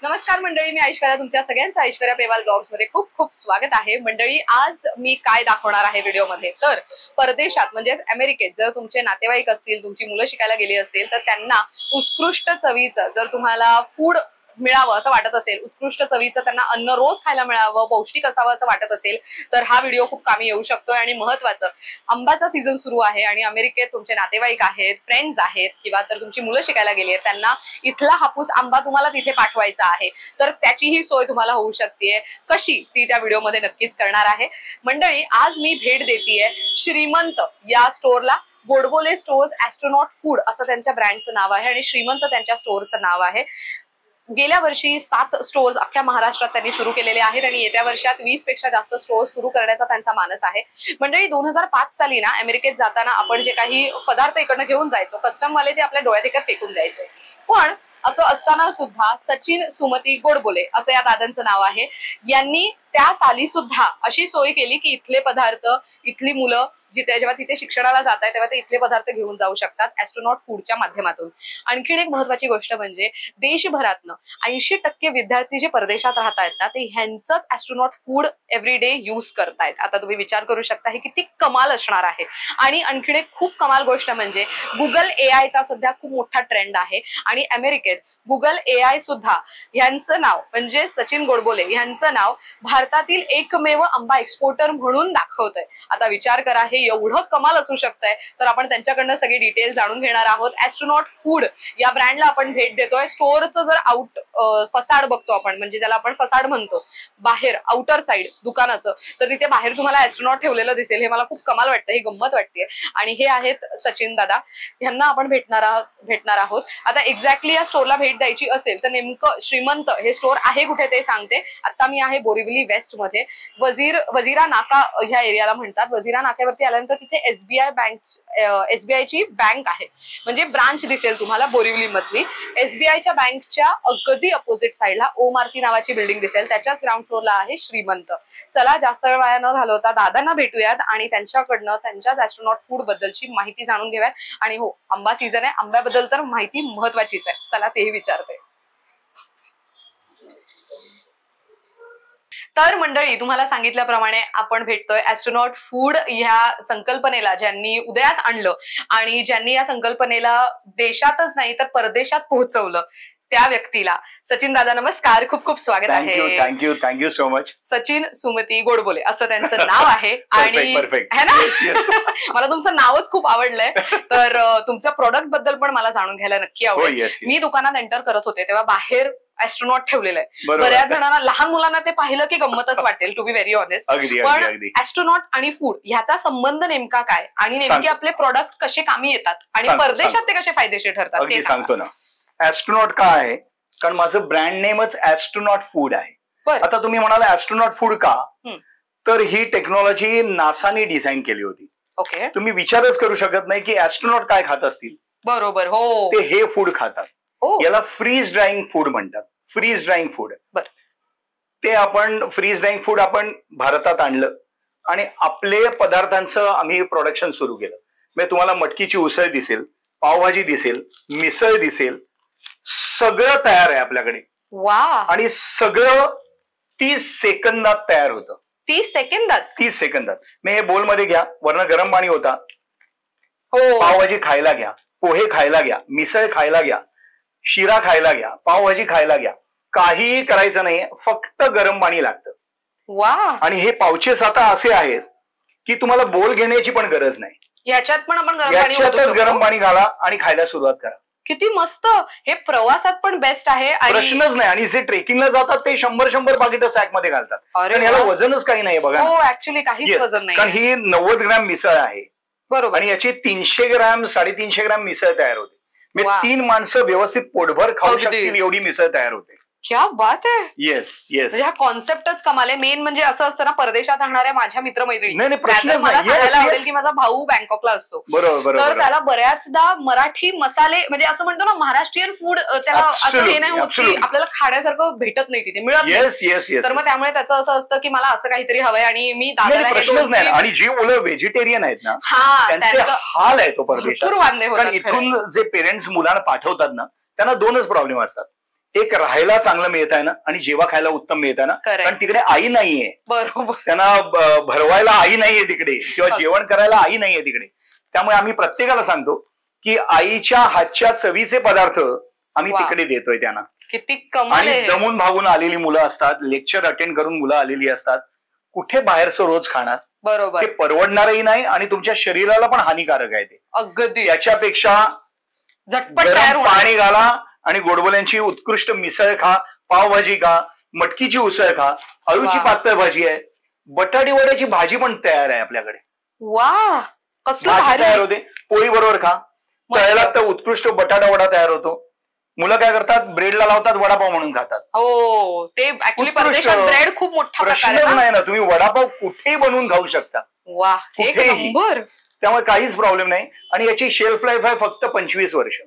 नमस्कार मंडळी, मी ऐश्वर्या. तुमच्या सगळ्यांचं ऐश्वर्या पेवाल ब्लॉग्स मध्ये खूप खूप स्वागत आहे. मंडळी, आज मी काय दाखवणार आहे व्हिडिओमध्ये, तर परदेशात म्हणजे अमेरिकेत जर तुमचे नातेवाईक असतील, तुमची मुलं शिकायला गेली असतील, तर त्यांना उत्कृष्ट चवीचं जर तुम्हाला फूड मिळावं असं वाटत असेल, उत्कृष्ट चवीचं त्यांना अन्न रोज खायला मिळावं, पौष्टिक असावं असं वाटत असेल, तर हा व्हिडिओ खूप कामी येऊ शकतो. आणि महत्वाचं, आंबाचा सीझन सुरू आहे आणि अमेरिकेत तुमचे नातेवाईक आहेत, फ्रेंड्स आहेत किंवा तर तुमची मुलं शिकायला गेली आहेत, त्यांना इथला हापूस आंबा तुम्हाला तिथे पाठवायचा आहे, तर त्याचीही सोय तुम्हाला होऊ शकते. कशी ती त्या व्हिडिओमध्ये नक्कीच करणार आहे. मंडळी, आज मी भेट देतीये श्रीमंत या स्टोअरला. गोडबोले स्टोअर्स ॲस्ट्रोनॉट फूड असं त्यांच्या ब्रँडचं नाव आहे आणि श्रीमंत त्यांच्या स्टोअरचं नाव आहे. गेल्या वर्षी 7 स्टोअर्स अख्ख्या महाराष्ट्रात त्यांनी सुरू केलेले आहेत आणि येत्या वर्षात 20 पेक्षा जास्त स्टोअर्स सुरू करण्याचा त्यांचा मानस आहे. मंडळी, 2005 साली ना अमेरिकेत जाताना आपण जे काही पदार्थ इकडनं घेऊन जायचो, कस्टमवाले ते आपल्या डोळ्यात इकडे फेकून द्यायचे. पण असं असताना सुद्धा सचिन सुमती गोडबोले असं या दादांचं नाव आहे, यांनी त्या साली सुद्धा अशी सोय केली की इथले पदार्थ, इथली मुलं जेव्हा तिथे शिक्षणाला जात आहे तेव्हा ते इथले पदार्थ घेऊन जाऊ शकतात ॲस्ट्रोनॉट फूडच्या माध्यमातून. आणखीन एक महत्वाची गोष्ट म्हणजे देशभरातनं 80% विद्यार्थी जे परदेशात राहत आहेत ना, ते ह्यांचंच astronaut food every day use करतायत. आता तुम्ही विचार करू शकता हे किती कमाल असणार आहे. आणि आणखीन एक खूप कमाल गोष्ट म्हणजे गुगल एआयचा सध्या खूप मोठा ट्रेंड आहे आणि अमेरिकेत गुगल एआय सुद्धा ह्यांचं नाव म्हणजे सचिन गोडबोले ह्यांचं नाव भारतातील एकमेव आंबा एक्सपोर्टर म्हणून दाखवतंय. आता विचार करा, हे एवढं कमाल असू शकतंय, तर आपण त्यांच्याकडनं सगळी डिटेल जाणून घेणार आहोत. ॲस्ट्रोनॉट फूड या ब्रँडला आपण भेट देतोय. स्टोअरचं जर फसाड बघतो आपण, म्हणजे ज्याला आपण फसाड म्हणतो, बाहेर आउटर साइड दुकानाचं, तर तिथे बाहेर तुम्हाला ॲस्ट्रोनॉट ठेवलेलं दिसेल. हे मला खूप कमाल वाटतं, हे गंमत वाटते. आणि हे आहेत सचिन दादा, ह्यांना आपण भेटणार आहोत. आता एक्झॅक्टली या स्टोअरला भेट द्यायची असेल तर नेमकं श्रीमंत हे स्टोअर आहे कुठे ते सांगते. आता मी आहे बोरिवली वेस्ट मध्ये, वजिरा नाका ह्या एरियाला म्हणतात. वजिरा नाक्यावरती आल्यानंतर तिथे एसबीआयची बँक आहे, म्हणजे ब्रांच दिसेल तुम्हाला बोरिवली मधली. एसबीआयच्या बँकच्या अगदी अपोजिट साईडला ओम आरती नावाची बिल्डिंग दिसेल, त्याच्याच ग्राउंड फ्लोअरला आहे श्रीमंत. चला, जास्त वेळ वाया न घालवता दादांना भेटूयात आणि त्यांच्याकडनं त्यांच्याच ॲस्ट्रोनॉट फूड बद्दलची माहिती जाणून घेऊयात. आणि हो, आंबा सीझन आहे, आंब्याबद्दल तर माहिती महत्वाचीच आहे. चला, तेही विचारते. तर मंडळी, तुम्हाला सांगितल्याप्रमाणे आपण भेटतोय ॲस्ट्रोनॉट फूड ह्या संकल्पनेला, ज्यांनी उदयास आणलं आणि ज्यांनी या संकल्पनेला देशातच नाही तर परदेशात पोहोचवलं, त्या व्यक्तीला. सचिन दादा, नमस्कार, खूप खूप स्वागत आहे. Thank you so much. Sachin Sumati Godbole असं त्यांचं नाव आहे. आणि है ना, मला तुमचं नावच खूप आवडलंय. तर तुमच्या प्रोडक्ट बद्दल पण मला जाणून घ्यायला नक्की आवडेल. मी दुकानात एंटर करत होते तेव्हा बाहेर ॲस्ट्रोनॉट ठेवलेलं आहे. बऱ्याच जणांना, लहान मुलांना ते पाहिलं की गंमतच वाटेल, टू बी व्हेरी ऑनेस्ट. पण ॲस्ट्रोनॉट आणि फूड ह्याचा संबंध नेमका काय आणि नेमके आपले प्रोडक्ट कसे कामी येतात आणि परदेशात ते कसे फायदेशीर ठरतात ते सांगतो ना. ॲस्ट्रोनॉट का आहे? कारण माझं ब्रँड नेमच ॲस्ट्रोनॉट फूड आहे. आता तुम्ही म्हणाला ॲस्ट्रोनॉट फूड का, तर ही टेक्नॉलॉजी नासाने डिझाईन केली होती. ओके. तुम्ही विचारच करू शकत नाही की ॲस्ट्रोनॉट काय खात असतील. बरोबर, हो. ते हे फूड खातात. याला फ्रीज ड्राईंग फूड म्हणतात. Freeze drying food. ते आपण फ्रीज ड्राईंग फूड आपण भारतात आणलं आणि आपले पदार्थांचं आम्ही प्रोडक्शन सुरू केलं. म्हणजे तुम्हाला मटकीची उसळ दिसेल, पावभाजी दिसेल, मिसळ दिसेल, सगळं तयार आहे आपल्याकडे. वा. आणि सगळं 30 सेकंदात तयार होतं. 30 सेकंदात? 30 सेकंदात. मी हे बोल मध्ये घ्या, वरनं गरम पाणी होता. हो. पावभाजी खायला घ्या, पोहे खायला घ्या, मिसळ खायला घ्या, शिरा खायला घ्या, पावभाजी खायला घ्या, काहीही करायचं नाही, फक्त गरम पाणी लागतं. वा. आणि हे पाउचेस आता असे आहेत की तुम्हाला बोल घेण्याची पण गरज नाही. याच्यात पण आपण याच्यातच गरम पाणी घाला आणि खायला सुरुवात करा. किती मस्त. हे प्रवासात पण बेस्ट आहे. प्रश्नच नाही. आणि जे ट्रेकिंगला जातात ते 100 पाकिट सॅक मध्ये घालतात. कारण याला वजनच काही नाही बघा. हो, ऍक्च्युली काहीच वजन नाही. कारण ही 90 ग्रॅम मिसळ आहे. बरोबर. आणि याची 300 ग्रॅम 350 ग्रॅम मिसळ तयार होते. मी 3 माणसं व्यवस्थित पोटभर खाऊ शकतील एवढी मिसळ तयार होते. क्या बात आहे. Yes yes. हा कॉन्सेप्टच कमाल आहे. मेन म्हणजे असं असतं ना, परदेशात राहणाऱ्या माझ्या मित्रमैत्रिणी, मला सांगायला आवडेल की माझा भाऊ बँकॉकला असतो. बरोबर. तर त्याला बऱ्याचदा मराठी मसाले, म्हणजे असं म्हणतो ना महाराष्ट्रीयन फूड, त्याला असं हे नाही होत की आपल्याला खाण्यासारखं भेटत नाही तिथे, मिळत नाही. तर मग त्यामुळे त्याचं असं असतं की मला असं काहीतरी हवंय. आणि मी दादाला, आणि जी मुलं व्हेजिटेरियन आहेत ना, त्यांचा हाल आहे तो परदेशात. इथून जे पेरेंट्स मुलांना पाठवतात ना, त्यांना 2च प्रॉब्लेम असतात. एक राहायला चांगलं मिळत आहे ना आणि जेव्हा खायला उत्तम मिळत आहे ना, कारण तिकडे आई नाहीये. बरोबर. त्यांना भरवायला आई नाहीये तिकडे किंवा जेवण करायला आई नाहीये तिकडे. त्यामुळे आम्ही प्रत्येकाला सांगतो की आईच्या हातच्या चवीचे पदार्थ आम्ही तिकडे देतोय त्यांना. किती कमाल आहे. आणि दमून भागून आलेली मुलं असतात, लेक्चर अटेंड करून मुलं आलेली असतात, कुठे बाहेरचं रोज खाणार. बरोबर. ते परवडणारही नाही आणि तुमच्या शरीराला पण हानिकारक आहे ते. अगदी. याच्यापेक्षा झटपट गरम पाणी घाला आणि गोडबोल्यांची उत्कृष्ट मिसळ खा, पावभाजी खा, मटकीची उसळ खा, अळूची पातळ भाजी आहे, बटाटी वड्याची भाजी पण तयार आहे आपल्याकडे. वा, कसलं भाजी तयार होते, पोळी बरोबर खा. तळला तर उत्कृष्ट बटाटा वडा तयार होतो. मुलं काय करतात, ब्रेडला लावतात, वडापाव म्हणून खातात. हो, ते ऍक्च्युली परदेशात ब्रेड खूप मोठा प्रकार आहे. नाही ना, तुम्ही वडापाव कुठेही बनवून खाऊ शकता. वा, एक नंबर. त्यामुळे काहीच प्रॉब्लेम नाही. आणि याची शेल्फ लाईफ आहे फक्त 25 वर्ष.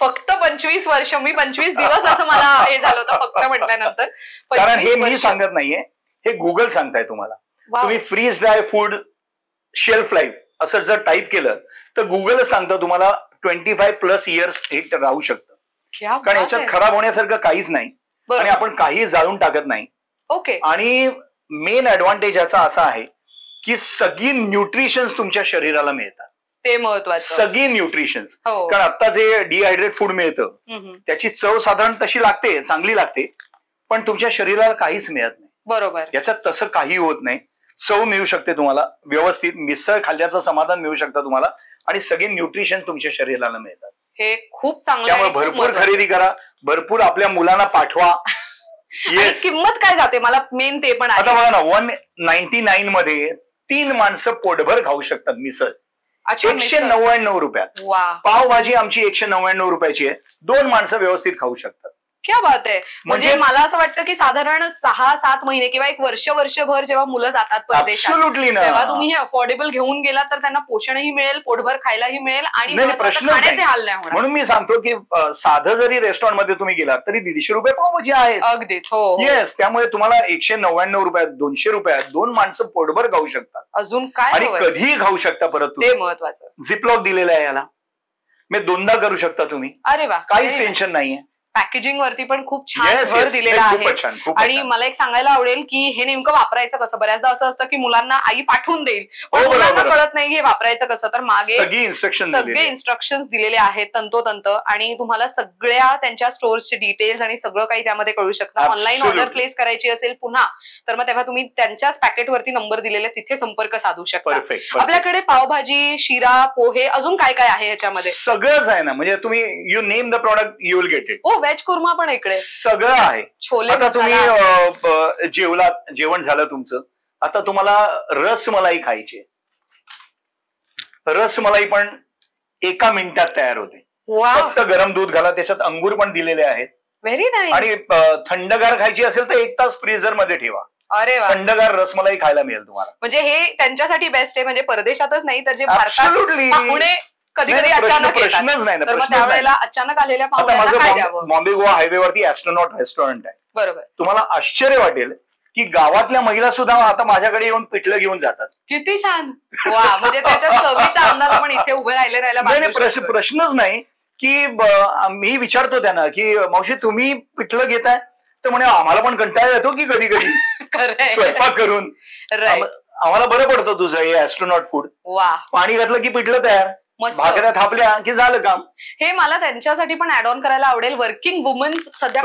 फक्त 25 वर्ष. मी 25 दिवस असं मला हे झालं होतं फक्त म्हटल्यानंतर. कारण हे मी सांगत नाहीये, हे गुगल सांगताय तुम्हाला. तुम्ही freeze dry food shelf life असं जर टाईप केलं तर गुगलच सांगतं तुम्हाला 25+ इयर्स हे राहू शकतं. कारण याच्यात खराब होण्यासारखं काहीच नाही आणि आपण काही जाळून टाकत नाही. ओके. आणि मेन ऍडव्हान्टेज याचा असा आहे की सगळी न्यूट्रिशन्स तुमच्या शरीराला मिळतात. ते महत्वाचं. सगळी न्यूट्रिशन्स. कारण आता जे डिहायड्रेट फूड मिळतं त्याची चव साधारण तशी लागते, चांगली लागते, पण तुमच्या शरीराला काहीच मिळत नाही. बरोबर. याच्यात तसं काही होत नाही. चव मिळू शकते तुम्हाला, व्यवस्थित मिसळ खाल्ल्याचं समाधान मिळू शकतं तुम्हाला आणि सगळे न्यूट्रिशन तुमच्या शरीराला मिळतात. हे खूप चांगलं. त्यामुळे भरपूर खरेदी करा, भरपूर आपल्या मुलांना पाठवा. किंमत काय जाते मला मेन ते पण. आता बघा ना, 199 मध्ये 3 माणसं पोटभर खाऊ शकतात मिसळ. 199 रुपयात. पावभाजी आमची 199 रुपयाची आहे. 2 माणसं व्यवस्थित खाऊ शकतात. क्या बात आहे. म्हणजे मला असं वाटतं की साधारण 6-7 महिने किंवा एक वर्षभर जेव्हा मुलं जातात परदेशात तेव्हा तुम्ही हे अफोर्डेबल घेऊन गेला तर त्यांना पोषणही मिळेल, पोटभर खायलाही मिळेल आणि खाण्याचे हाल नाही होणार. म्हणून मी सांगतो की साधं जरी रेस्टॉरंट मध्ये तुम्ही गेलात तरी 150 रुपये पावभाजी आहे. अगदीच. हो. येस. त्यामुळे तुम्हाला 199 रुपयात 200 रुपयात 2 माणसं पोटभर खाऊ शकतात. अजून काय आणि कधीही खाऊ शकता. परत ते महत्वाचं. झिपलॉक दिलेलं आहे याला, मी 2दा करू शकता तुम्ही. अरे वा. काहीच टेन्शन नाहीये. पॅकेजिंग वरती पण खूप छान भर दिलेला आहे. आणि मला एक सांगायला आवडेल की हे नेमकं वापरायचं कसं. बऱ्याचदा असं असतं की मुलांना आई पाठवून देईल पण मुलांना कळत नाही हे वापरायचं कसं. तर मागे सगळे इन्स्ट्रक्शन्स दिलेले आहेत तंतोतंत आणि तुम्हाला सगळ्या त्यांच्या स्टोअर्सचे डिटेल्स आणि सगळं काही त्यामध्ये कळू शकतं. ऑनलाईन ऑर्डर प्लेस करायची असेल पुन्हा तर मग तेव्हा तुम्ही त्यांच्याच पॅकेटवरती नंबर दिलेले तिथे संपर्क साधू शकता. आपल्याकडे पावभाजी, शिरा, पोहे, अजून काय काय आहे याच्यामध्ये. सगळंच आहे ना. म्हणजे तुम्ही you name the product you will get it. Veg kurma पण इकडे सगळं आहे. छोले. आता तुम्ही जेवण झालं तुमचं, आता तुम्हाला रसमलाई खायची. रसमलाई पण 1 मिनिटात तयार होते. फक्त गरम दूध घाला, त्याच्यात अंगूर पण दिलेले आहेत. Very nice. आणि थंडगार खायची असेल तर 1 तास फ्रीजर मध्ये ठेवा. अरे वा. थंडगार रसमलाई खायला मिळेल तुम्हाला. म्हणजे हे त्यांच्यासाठी बेस्ट आहे. म्हणजे परदेशातच नाही तर जे भारतात कधी कधी अचानक प्रश्नच नाही ना. तर मग त्यावेळेला अचानक आलेल्या पाहुण्यांना काय द्यावं. बॉम्बे गोवा हायवेवरती ॲस्ट्रोनॉट रेस्टॉरंट आहे. बरोबर. तुम्हाला आश्चर्य वाटेल की गावातल्या महिला सुद्धा आता माझ्याकडे येऊन पिठलं घेऊन जातात. किती छान. वा. म्हणजे त्याच्या चवीचा अंदाज आपण इथे उभे राहिला. प्रश्नच नाही की मी विचारतो त्यांना की मावशी तुम्ही पिठलं घेताय तर म्हणे आम्हाला पण कंटाळा येतो की कधी कधी स्वयंपाक करून. आम्हाला बरं पडतं तुझं हे ॲस्ट्रोनॉट फूड. वा. पाणी घातलं की पिठलं तयार, भाकऱ्या थापल्या की झालं काम. हे मला त्यांच्यासाठी पण ऍड ऑन करायला आवडेल. वर्किंग वुमन्स सध्या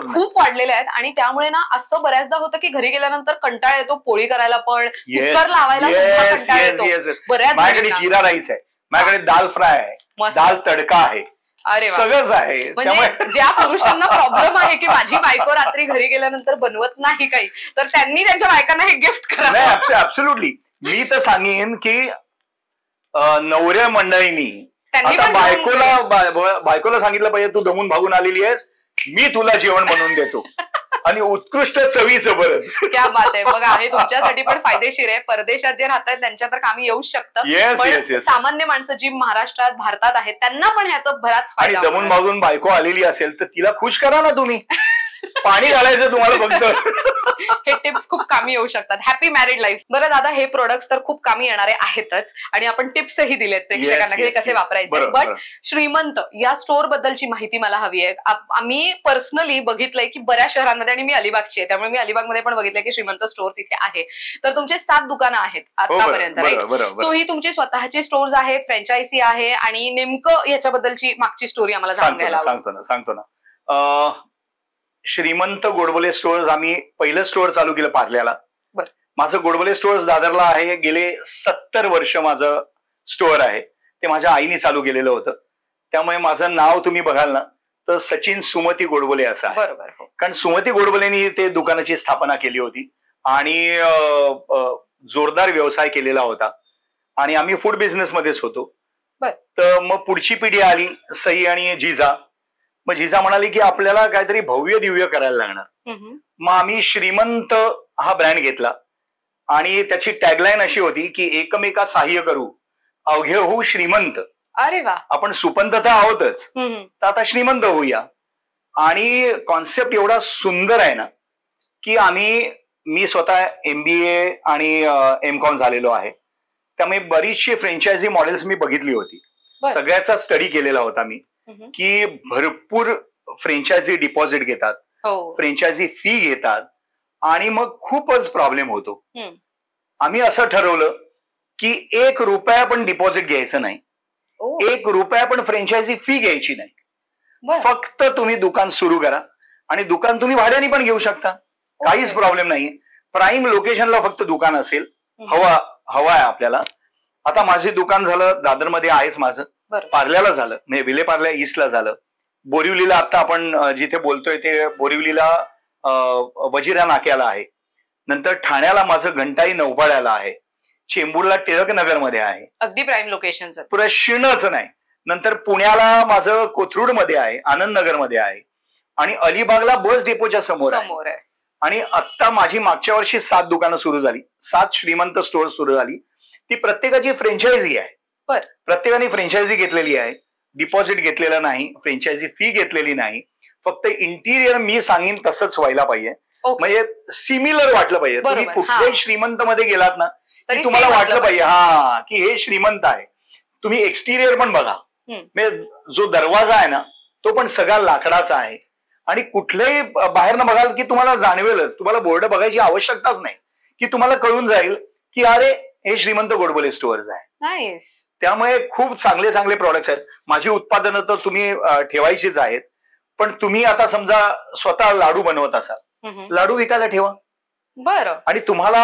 खूप वाढलेले आहेत आणि त्यामुळे ना असं बऱ्याचदा होतं की घरी गेल्यानंतर कंटाळा येतो पोळी करायला पण, कुकर लावायला कंटाळा येतो. माझ्याकडे जिरा राईस आहे, माझ्याकडे दाल फ्राय आहे, दाल तडका आहे, अरे सगळंच आहे. म्हणजे ज्या पुरुषांना प्रॉब्लेम आहे की माझी बायको रात्री घरी गेल्यानंतर बनवत नाही काही तर त्यांनी त्यांच्या बायकांना हे गिफ्ट करावं. ऍब्सोल्युटली. मी तर सांगेन की नवऱ्या मंडळींनी आता बायकोला सांगितलं पाहिजे तू दमून भागून आलेली आहेस, मी तुला जेवण बनवून देतो आणि उत्कृष्ट चवीचं बरं. क्या बात आहे. बघा हे तुमच्यासाठी पण फायदेशीर आहे. परदेशात जे राहतात त्यांच्या तर कामी येऊ शकतं. सामान्य माणसं जी महाराष्ट्रात भारतात आहेत त्यांना पण ह्याचा बराच फायदा. आणि दमून भागून बायको आलेली असेल तर तिला खुश करा ना तुम्ही. पाणी घालायचं तुम्हाला फक्त. हे टिप्स खूप कामी येऊ शकतात. Happy married life. बरं दादा, हे प्रोडक्ट्स तर खूप कामी येणारे आहेतच आणि आपण टिप्सही दिलेत प्रेक्षकांना की कसे वापरायचे. बट श्रीमंत या स्टोअर बद्दलची माहिती मला हवी आहे. आम्ही पर्सनली बघितलंय की बऱ्याच शहरांमध्ये, आणि मी अलिबागची आहे त्यामुळे मी अलिबागमध्ये पण बघितलंय की श्रीमंत स्टोअर तिथे आहे. तर तुमचे 7 दुकानं आहेत आतापर्यंत, राईट? सो ही तुमची स्वतःची स्टोर्स आहेत, फ्रँचायझी आहे, आणि नेमकं याच्याबद्दलची मागची स्टोरी आम्हाला जाणून घ्यायला सांगतो ना. श्रीमंत गोडबोले स्टोअर्स आम्ही पहिलं स्टोअर चालू केलं पार्ल्याला. माझं गोडबोले स्टोअर्स दादरला आहे. गेले 70 वर्ष माझं स्टोअर आहे. ते माझ्या आईने चालू केलेलं होतं. त्यामुळे माझं नाव तुम्ही बघाल ना तर सचिन सुमती गोडबोले असं आहे. बरोबर. कारण सुमती गोडबोलेनी ते दुकानाची स्थापना केली होती आणि जोरदार व्यवसाय केलेला होता आणि आम्ही फूड बिझनेस मध्येच होतो. तर मग पुढची पिढी आली, सई आणि जिजा. मग जिजा म्हणाली की आपल्याला काहीतरी भव्य दिव्य करायला लागणार. मग आम्ही श्रीमंत हा ब्रँड घेतला आणि त्याची टॅगलाईन अशी होती की एकमेका सहाय्य करू, अवघे होऊ श्रीमंत. अरे वा. आपण सुपंत तर आहोतच, तर आता श्रीमंत होऊया. आणि कॉन्सेप्ट एवढा सुंदर आहे ना की मी स्वतः MBA आणि M.Com झालेलो आहे. त्यामुळे बरीचशी फ्रँचायझी मॉडेल्स मी बघितली होती. सगळ्याचा स्टडी केलेला होता मी की भरपूर फ्रँचायझी डिपॉझिट घेतात, फ्रँचायझी फी घेतात आणि मग खूपच प्रॉब्लेम होतो. आम्ही असं ठरवलं की 1 रुपया पण डिपॉझिट घ्यायचं नाही, 1 रुपया पण फ्रँचायझी फी घ्यायची नाही. फक्त तुम्ही दुकान सुरू करा आणि दुकान तुम्ही भाड्याने पण घेऊ शकता, काहीच प्रॉब्लेम नाही. प्राईम लोकेशनला फक्त दुकान असेल, हवा आहे आपल्याला. आता माझे दुकान झालं दादरमध्ये आहेच माझं, पार्ल्याला झालं, म्हणजे विले पार्ल्या ईस्टला झालं, बोरिवलीला आता आपण जिथे बोलतोय ते बोरिवलीला वजिरा नाक्याला आहे, नंतर ठाण्याला माझं घंटाई नौपाड्याला आहे, चेंबूरला टिळक मध्ये आहे. अगदी प्राईम लोकेशन, प्रश्नच नाही. नंतर पुण्याला माझं कोथरूड मध्ये आहे, आनंद नगर मध्ये आहे आणि अलिबागला बस डेपोच्या समोर आहे. आणि आता माझी मागच्या वर्षी 7 दुकानं सुरू झाली, 7 श्रीमंत स्टोअर सुरू झाली. ती प्रत्येकाची फ्रँचायझी आहे. प्रत्येकाने फ्रँचायझी घेतलेली आहे, डिपॉझिट घेतलेलं नाही, फ्रँचायझी फी घेतलेली नाही. फक्त इंटिरियर मी सांगेन तसंच व्हायला पाहिजे, म्हणजे सिमिलर वाटलं पाहिजे. तुम्ही कुठल्याही श्रीमंत मध्ये गेलात ना की तुम्हाला वाटलं पाहिजे हा की हे श्रीमंत आहे. तुम्ही एक्सटिरियर पण बघा, जो दरवाजा आहे ना तो पण सगळा लाकडाचा आहे आणि कुठल्याही बाहेरनं बघाल की तुम्हाला जाणवेलच, तुम्हाला बोर्ड बघायची आवश्यकताच नाही की तुम्हाला कळून जाईल की अरे हे श्रीमंत गोडबोले स्टोअर्स आहे. त्यामुळे खूप चांगले चांगले प्रॉडक्ट्स आहेत. माझी उत्पादनं तर तुम्ही ठेवायचीच आहेत, पण तुम्ही आता समजा स्वतः लाडू बनवत असाल, लाडू विकायला ठेवा. बरं. आणि तुम्हाला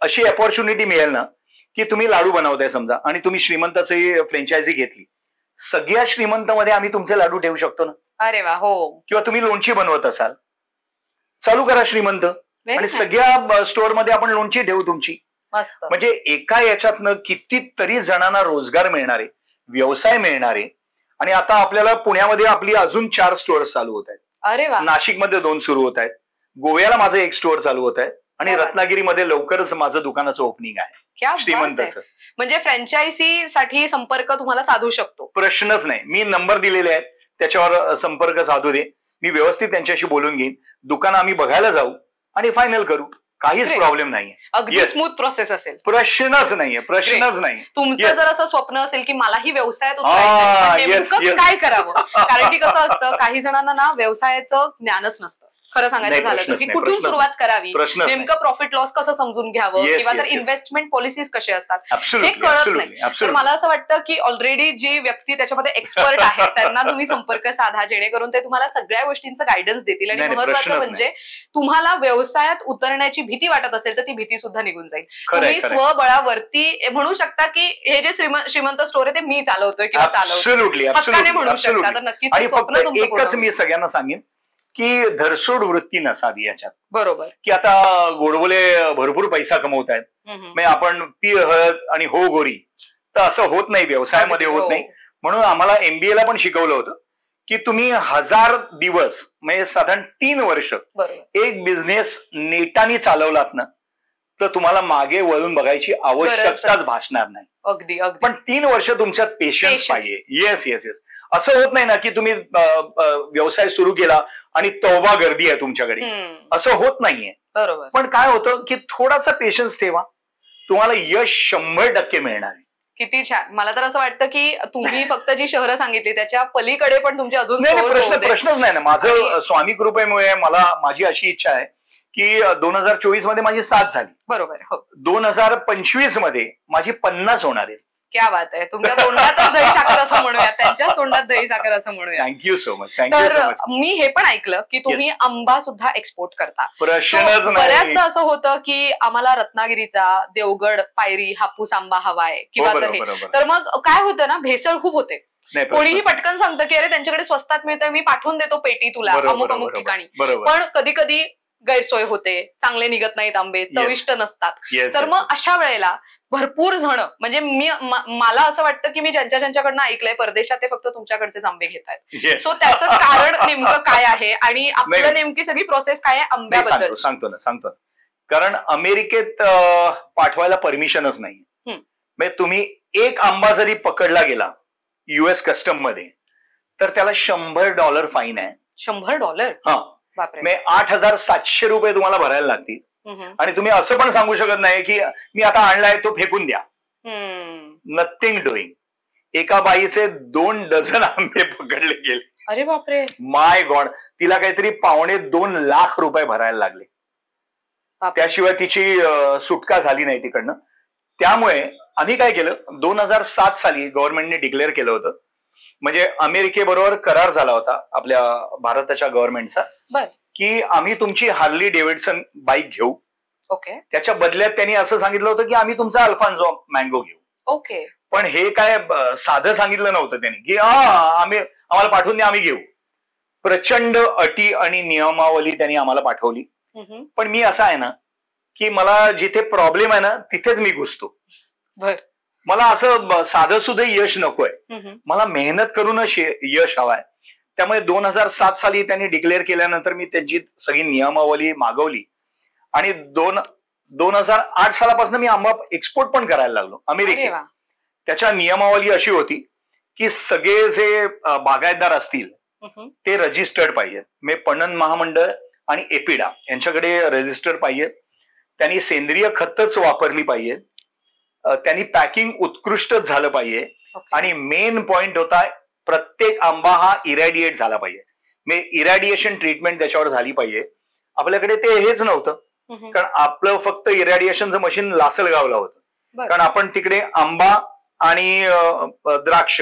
अशी अपॉर्च्युनिटी मिळेल ना की तुम्ही लाडू बनवताय समजा आणि तुम्ही श्रीमंताची फ्रँचायझी घेतली, सगळ्या श्रीमंत मध्ये आम्ही तुमचे लाडू ठेवू शकतो ना. अरे वा. हो. किंवा तुम्ही लोणची बनवत असाल, चालू करा श्रीमंत आणि सगळ्या स्टोअर मध्ये आपण लोणची ठेवू तुमची. म्हणजे एका याच्यातनं कितीतरी जणांना रोजगार मिळणारे, व्यवसाय मिळणारे. आणि आता आपल्याला पुण्यामध्ये आपली अजून 4 स्टोअर्स चालू होत आहेत. अरे वा. नाशिकमध्ये 2 सुरू होत आहेत, गोव्याला माझं 1 स्टोअर चालू होत आहे आणि रत्नागिरीमध्ये लवकरच माझं दुकानाचं ओपनिंग आहे श्रीमंतचं. म्हणजे फ्रँचायझी साठी संपर्क तुम्हाला साधू शकतो, प्रश्नच नाही. मी नंबर दिलेले आहेत, त्याच्यावर संपर्क साधू दे, मी व्यवस्थित त्यांच्याशी बोलून घेईन. दुकान आम्ही बघायला जाऊ आणि फायनल करू, काहीच प्रॉब्लेम नाहीये. अगदी स्मूथ प्रोसेस असेल, प्रश्नच नाहीये. तुमचं जर असं स्वप्न असेल की मलाही व्यवसायात काय करावं, कारण की कसं असतं काही जणांना ना व्यवसायाचं ज्ञानच नसतं. खरं सांगायचं झालं तर की कुठून सुरुवात करावी, नेमकं प्रॉफिट लॉस कसं समजून घ्यावं किंवा तर इन्व्हेस्टमेंट पॉलिसीज कसे असतात हे कळत नाही. तर मला असं वाटतं की ऑलरेडी जी व्यक्ती त्याच्यामध्ये एक्सपर्ट आहे त्यांना तुम्ही संपर्क साधा, जेणेकरून ते तुम्हाला सगळ्या गोष्टींचं गायडन्स देतील. आणि महत्वाचं म्हणजे तुम्हाला व्यवसायात उतरण्याची भीती वाटत असेल तर ती भीती सुद्धा निघून जाईल. तुम्ही स्वबळावरती म्हणू शकता की हे जे श्रीमंत स्टोअर आहे ते मी चालवतोय किंवा चालवतोय हक्काने म्हणू शकता. तर नक्कीच एकच मी सगळ्यांना सांगेन की धरसोड वृत्ती नसावी याच्यात. बरोबर. की आता गोडबोले भरपूर पैसा कमवत आहेत, म्हणजे आपण पी हळद आणि हो गोरी, तर असं होत नाही, व्यवसायामध्ये होत नाही. म्हणून आम्हाला MBA ला पण शिकवलं होतं की तुम्ही 1000 दिवस म्हणजे साधारण 3 वर्ष एक बिझनेस नेटाने चालवलात ना तर तुम्हाला मागे वळून बघायची आवश्यकताच भासणार नाही. अगदी. पण 3 वर्ष तुमच्यात पेशन्स पाहिजे. येस. असं होत नाही ना की तुम्ही व्यवसाय सुरू केला आणि तोबा गर्दी आहे तुमच्याकडे, असं होत नाहीये. बरोबर. पण काय होतं की थोडासा पेशन्स ठेवा, तुम्हाला यश 100% मिळणार आहे. किती छान. मला तर असं वाटतं की तुम्ही फक्त जी शहरं सांगितली त्याच्या पलीकडे पण तुमची अजून प्रश्नच नाही ना. माझं स्वामी कृपेमुळे माझी अशी इच्छा आहे की 2024 मध्ये माझी 7 झाली. बरोबर. 2025 मध्ये माझी 50 होणार आहे. क्या बात आहे. तुमच्या तोंडातच दही साखर असं म्हणूया, त्यांच्या तोंडात दही साखर असं म्हणूया. Thank you so much. तर मी हे पण ऐकलं की तुम्ही आंबा सुद्धा एक्सपोर्ट करता. प्रश्नच नाही. बऱ्याचदा असं होतं की आम्हाला रत्नागिरीचा देवगड पायरी हापूस आंबा हवाय किंवा तर मग काय होतं ना, भेसळ खूप होते. कोणीही पटकन सांगतं की अरे त्यांच्याकडे स्वस्तात मिळतंय, मी पाठवून देतो पेटी तुला अमुक अमुक ठिकाणी. पण कधी कधी गैरसोय होते, चांगले निघत नाहीत आंबे, चविष्ट नसतात. तर मग अशा वेळेला भरपूर जण म्हणजे मला असं वाटतं की मी ज्यांच्याकडनं ऐकलंय परदेशात ते फक्त तुमच्याकडचे आंबे घेत आहेत. सो त्याचं कारण नेमकं काय आहे आणि आपल्याला नेमकी सगळी प्रोसेस काय आहे आंब्याबद्दल? सांगतो ना. कारण अमेरिकेत पाठवायला परमिशनच नाही. म्हणजे तुम्ही एक आंबा जरी पकडला गेला US कस्टम मध्ये तर त्याला $100 फाईन आहे. $100? हा. म्हणजे $8,700 तुम्हाला भरायला लागतील. आणि तुम्ही असं पण सांगू शकत नाही की मी आता आणलाय तो फेकून द्या. Nothing doing. एका बाईचे 2 डझन आंबे पकडले गेले. अरे बापरे. माय गॉड. तिला काहीतरी $2.25 लाख भरायला लागले. त्याशिवाय तिची सुटका झाली नाही तिकडनं. त्यामुळे आम्ही काय केलं, 2007 साली गव्हर्नमेंटने डिक्लेअर केलं होतं, म्हणजे अमेरिकेबरोबर करार झाला होता आपल्या भारताच्या गव्हर्नमेंटचा की आम्ही तुमची हार्ली डेव्हिडसन बाईक घेऊ. ओके. त्याच्या बदल्यात त्यांनी असं सांगितलं होतं की आम्ही तुमचा अल्फान्सो मँगो घेऊ. ओके. पण हे काय साधं सांगितलं नव्हतं त्यांनी की आम्हाला पाठवून द्या, आम्ही घेऊ. प्रचंड अटी आणि नियमावली त्यांनी आम्हाला पाठवली. पण मी असा आहे ना की मला जिथे प्रॉब्लेम आहे ना तिथेच मी घुसतो. मला असं साधं सुद्धा यश नकोय, मला मेहनत करूनच यश हवाय. त्यामुळे 2007 साली त्यांनी डिक्लेअर केल्यानंतर मी त्यांची सगळी नियमावली मागवली आणि 2008 सालापासून मी आंबा एक्सपोर्ट पण करायला लागलो अमेरिकेत. त्याच्या नियमावली अशी होती की सगळे जे बागायतदार असतील ते रजिस्टर्ड पाहिजेत. म्हणजे पणन महामंडळ आणि एपिडा यांच्याकडे रजिस्टर्ड पाहिजेत. त्यांनी सेंद्रिय खतच वापरली पाहिजे. त्यांनी पॅकिंग उत्कृष्टच झालं पाहिजे. आणि मेन पॉइंट होता प्रत्येक आंबा हा इरॅडिएट झाला पाहिजे. म्हणजे इरॅडिएशन ट्रीटमेंट त्याच्यावर झाली पाहिजे. आपल्याकडे ते हेच नव्हतं, कारण आपलं फक्त इरॅडिएशनचं मशीन लासलगावला होतं. कारण आपण तिकडे आंबा आणि द्राक्ष,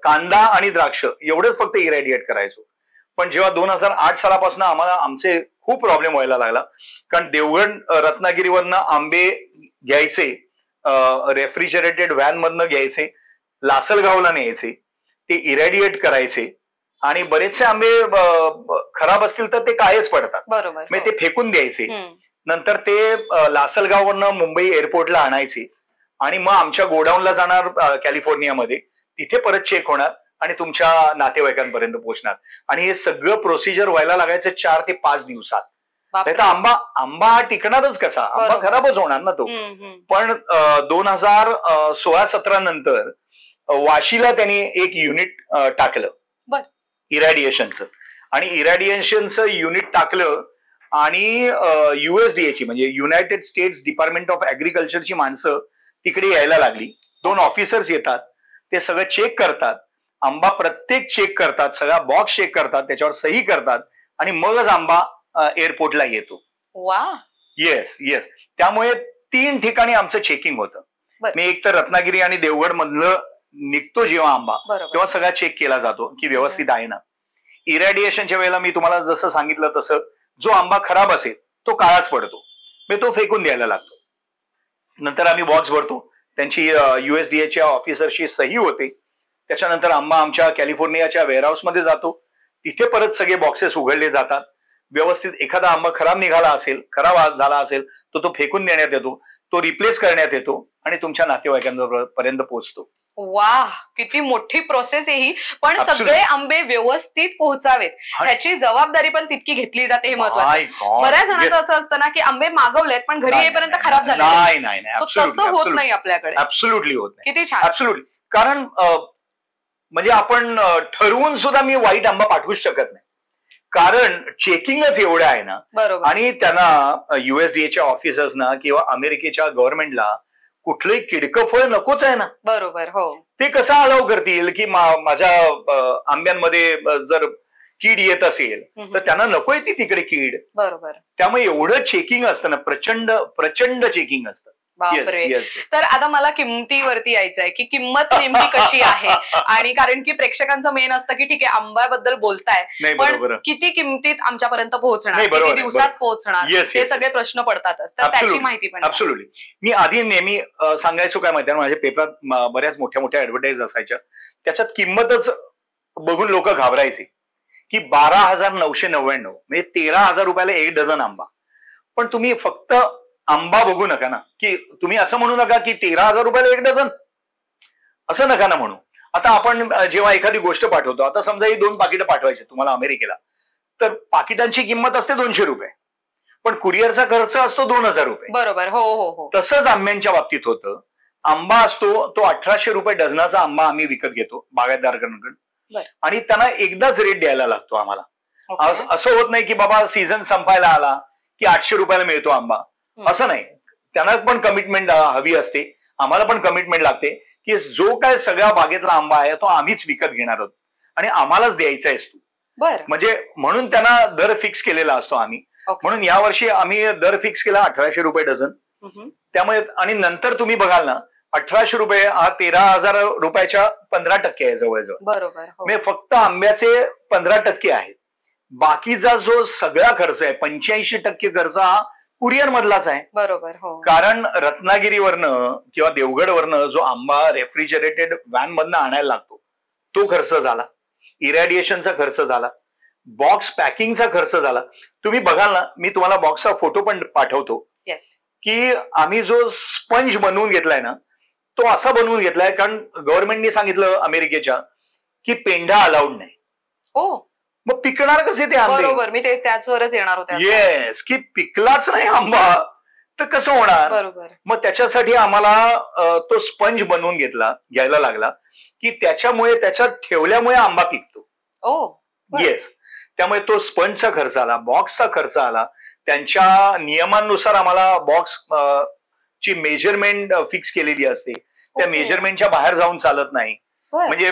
कांदा आणि द्राक्ष एवढंच फक्त इरॅडिएट करायचो. पण जेव्हा 2008 सालापासून आम्हाला आमचे खूप प्रॉब्लेम व्हायला लागला, कारण देवगड रत्नागिरीवरनं आंबे घ्यायचे, रेफ्रिजरेटेड व्हॅन मधनं घ्यायचे, लासलगावला न्यायचे, ते इरॅडिएट करायचे आणि बरेचसे आंबे खराब असतील तर ते कायच पडतात. बरोबर. म्हणजे ते फेकून द्यायचे. नंतर ते लासलगाववरनं मुंबई एअरपोर्टला आणायचे आणि मग आमच्या गोडाऊनला जाणार कॅलिफोर्नियामध्ये, तिथे परत चेक होणार आणि तुमच्या नातेवाईकांपर्यंत पोहोचणार. आणि हे सगळं प्रोसिजर व्हायला लागायचं 4 ते 5 दिवसात. तर आंबा टिकणारच कसा, आंबा खराबच होणार ना तो. पण 2016-17 नंतर वाशीला त्यांनी एक युनिट टाकलं इरॅडिएशनचं, आणि इरॅडिएशनचं युनिट टाकलं आणि USDA म्हणजे युनायटेड स्टेट्स डिपार्टमेंट ऑफ ऍग्रिकल्चरची माणसं तिकडे यायला लागली. 2 ऑफिसर्स येतात, ते सगळं चेक करतात, आंबा प्रत्येक चेक करतात, सगळा बॉक्स चेक करतात, त्याच्यावर सही करतात आणि मगच आंबा एअरपोर्टला येतो. येस. त्यामुळे 3 ठिकाणी आमचं चेकिंग होतं. मी एक तर रत्नागिरी आणि देवगड मधलं निघतो जेव्हा आंबा, तेव्हा सगळा चेक केला जातो की व्यवस्थित आहे ना. इरॅडिएशनच्या वेळेला मी तुम्हाला जसं सांगितलं तसं जो आंबा खराब असेल तो काळाच पडतो, मी तो फेकून द्यायला लागतो. नंतर आम्ही बॉक्स भरतो, त्यांची USDAच्या ऑफिसरची सही होते. त्याच्यानंतर आंबा आमच्या कॅलिफोर्नियाच्या वेअरहाऊसमध्ये जातो, तिथे परत सगळे बॉक्सेस उघडले जातात. व्यवस्थित एखादा आंबा खराब झाला असेल तर तो फेकून देण्यात येतो, तो रिप्लेस करण्यात येतो आणि तुमच्या नातेवाईकांपर्यंत पोहोचतो. वाह, किती मोठी प्रोसेस आहे ही. पण सगळे आंबे व्यवस्थित पोहोचावेत ह्याची जबाबदारी पण तितकी घेतली जाते, हे महत्त्वाचं. बऱ्याच जणांचं असं असतं ना की आंबे मागवलेत पण घरी येईपर्यंत खराब झाले. नाही, तसं होत नाही आपल्याकडे. ऍब्सोल्युटली होत नाही. किती छान. ऍब्सोल्युटली. कारण म्हणजे आपण ठरवून सुद्धा मी वाईट आंबा पाठवूच शकत नाही, कारण चेकिंगच एवढं आहे ना. बरोबर. आणि त्यांना USDAच्या ऑफिसर्सना किंवा अमेरिकेच्या गव्हर्नमेंटला कुठलंही किडकं फळ नकोच आहे ना. बरोबर. हो. ते कसं अलाव करतील की माझ्या आंब्यांमध्ये जर कीड येत असेल तर त्यांना नकोय ती तिकडे कीड. बरोबर. त्यामुळे एवढं चेकिंग असतं ना, प्रचंड प्रचंड चेकिंग असतं. बापरे. तर आता मला किंमतीवरती यायचंय की किंमत नेमकी कशी आहे, आणि कारण की प्रेक्षकांचं मेन असतं की ठीक आहे आंब्याबद्दल बोलताय पण किती किंमतीत आमच्यापर्यंत पोहोचणार, किती दिवसात पोहोचणार, हे सगळे प्रश्न पडतातच. तर त्याची माहिती पण. ऍब्सोल्युटली. मी आधी नेहमी सांगायचो काय माहिती आहे, माझ्या पेपरात बऱ्याच मोठ्या मोठ्या ऍडव्हर्टाईज असायच्या, त्याच्यात किंमतच बघून लोक घाबरायचे की 12,999 म्हणजे 13,000 रुपयाला 1 डझन आंबा. पण तुम्ही फक्त आंबा बघू नका ना, की तुम्ही असं म्हणू नका की 13,000 रुपयाला 1 डझन, असं नका ना म्हणू. आता आपण जेव्हा एखादी गोष्ट पाठवतो, आता समजा ही 2 पाकिटं पाठवायची तुम्हाला अमेरिकेला, तर पाकिटांची किंमत असते 200 रुपये, पण कुरिअरचा खर्च असतो 2,000 रुपये. बरोबर. हो हो हो. तसंच आंब्यांच्या बाबतीत होतं. आंबा असतो तो 1,800 रुपये डझनाचा आंबा आम्ही विकत घेतो बागायतदारांकडून, आणि त्यांना एकदाच रेट द्यायला लागतो आम्हाला. असं होत नाही की बाबा सीझन संपायला आला की 800 रुपयाला मिळतो आंबा, असं नाही. त्यांना पण कमिटमेंट हवी असते, आम्हाला पण कमिटमेंट लागते की जो काय सगळ्या बागेतला आंबा आहे तो आम्हीच विकत घेणार आहोत आणि आम्हालाच द्यायचा असतो. म्हणजे म्हणून त्यांना दर फिक्स केलेला असतो आम्ही. म्हणून यावर्षी आम्ही दर फिक्स केला 1,800 रुपये डझन. त्यामुळे आणि नंतर तुम्ही बघाल ना, 1,800 रुपये हा 13,000 रुपयाच्या 15% आहे जवळजवळ. बरोबर. म्हणजे फक्त आंब्याचे 15% आहेत. बाकीचा जो सगळा खर्च आहे 85% खर्च हा कुरिअर मधलाच आहे. बरोबर. हो. कारण रत्नागिरीवरनं किंवा देवगडवरनं जो आंबा रेफ्रिजरेटेड व्हॅन मधनं आणायला लागतो तो खर्च झाला, इरॅडिएशनचा खर्च झाला, बॉक्स पॅकिंगचा खर्च झाला. तुम्ही बघाल ना, मी तुम्हाला बॉक्सचा फोटो पण पाठवतो की आम्ही जो स्पंज बनवून घेतलाय ना, तो असा बनवून घेतलाय कारण गव्हर्नमेंटने सांगितलं अमेरिकेच्या की पेंढा अलाउड नाही. मग पिकणार कसे ते आंबे? बरोबर. मी ते त्याचवरच येणार होते. येस, की पिकलाच नाही आंबा तर कसं होणार? बरोबर. मग त्याच्यासाठी आम्हाला तो स्पंज बनवून घ्यायला लागला की त्याच्यामुळे त्याच्यात ठेवल्यामुळे आंबा पिकतो. येस. त्यामुळे तो स्पंजचा खर्च आला, बॉक्सचा खर्च आला. त्यांच्या नियमांनुसार आम्हाला बॉक्स ची मेजरमेंट फिक्स केलेली असते, त्या मेजरमेंटच्या बाहेर जाऊन चालत नाही. म्हणजे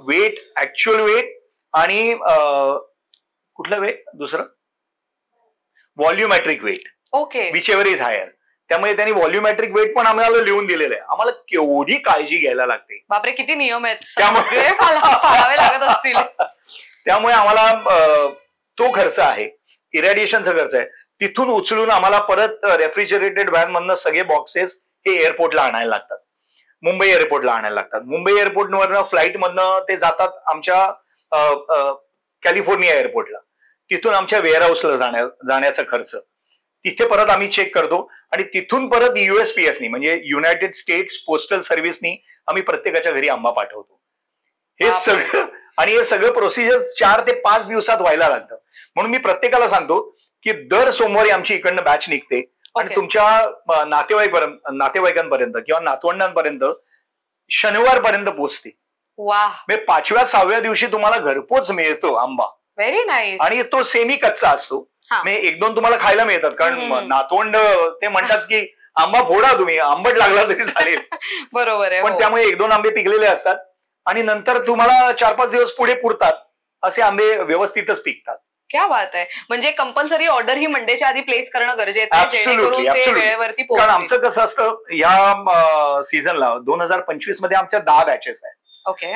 वेट, ऍक्च्युअल वेट आणि कुठलं वेट, दुसरं volumetric weight, whichever is higher. त्यामुळे त्यांनी व्हॉल्युमॅट्रिक वेट पण आम्हाला लिहून दिलेलं आहे. आम्हाला केवढी काळजी घ्यायला लागते. बापरे, किती नियम आहेत, त्यामुळे पाळावे लागत असतील. त्यामुळे आम्हाला तो खर्च आहे, इरॅडिएशनचा खर्च आहे. तिथून उचलून आम्हाला परत रेफ्रिजरेटेड व्हॅन मधनं सगळे बॉक्सेस हे एअरपोर्टला आणायला लागतात, मुंबई एअरपोर्टला आणायला लागतात. मुंबई एअरपोर्टवरनं फ्लाईट मधनं ते जातात आमच्या कॅलिफोर्निया एअरपोर्टला. तिथून आमच्या वेअरहाऊसला जाण्याचा खर्च, तिथे परत आम्ही चेक करतो आणि तिथून परत USPSनी म्हणजे युनायटेड स्टेट्स पोस्टल सर्व्हिसनी आम्ही प्रत्येकाच्या घरी आंबा पाठवतो. हे सगळं, आणि हे सगळं प्रोसिजर 4 ते 5 दिवसात व्हायला लागतं. म्हणून मी प्रत्येकाला सांगतो की दर सोमवारी आमची इकडनं बॅच निघते आणि तुमच्या नातेवाईकांपर्यंत किंवा नातवंडांपर्यंत शनिवारपर्यंत पोहोचते. म्हणजे 5व्या 6व्या दिवशी तुम्हाला घरपोच मिळतो आंबा. Very nice. आणि तो सेमी कच्चा असतो, म्हणजे 1-2 तुम्हाला खायला मिळतात, कारण नातवंड ते म्हणतात की आंबा फोडा तुम्ही, आंबट लागला तरी चालेल. बरोबर आहे. पण त्यामुळे 1-2 आंबे पिकलेले असतात आणि नंतर तुम्हाला 4-5 दिवस पुढे पुरतात असे आंबे व्यवस्थितच पिकतात. क्या बात आहे. म्हणजे कंपल्सरी ऑर्डर ही मंडेच्या आधी प्लेस करणं गरजेचं आहे, जेणेकरून ते वेळेवरती पोहोचतील. कारण आमचं कसं असतं, या सीझनला 2025 मध्ये आमच्या 10 बॅचेस आहेत.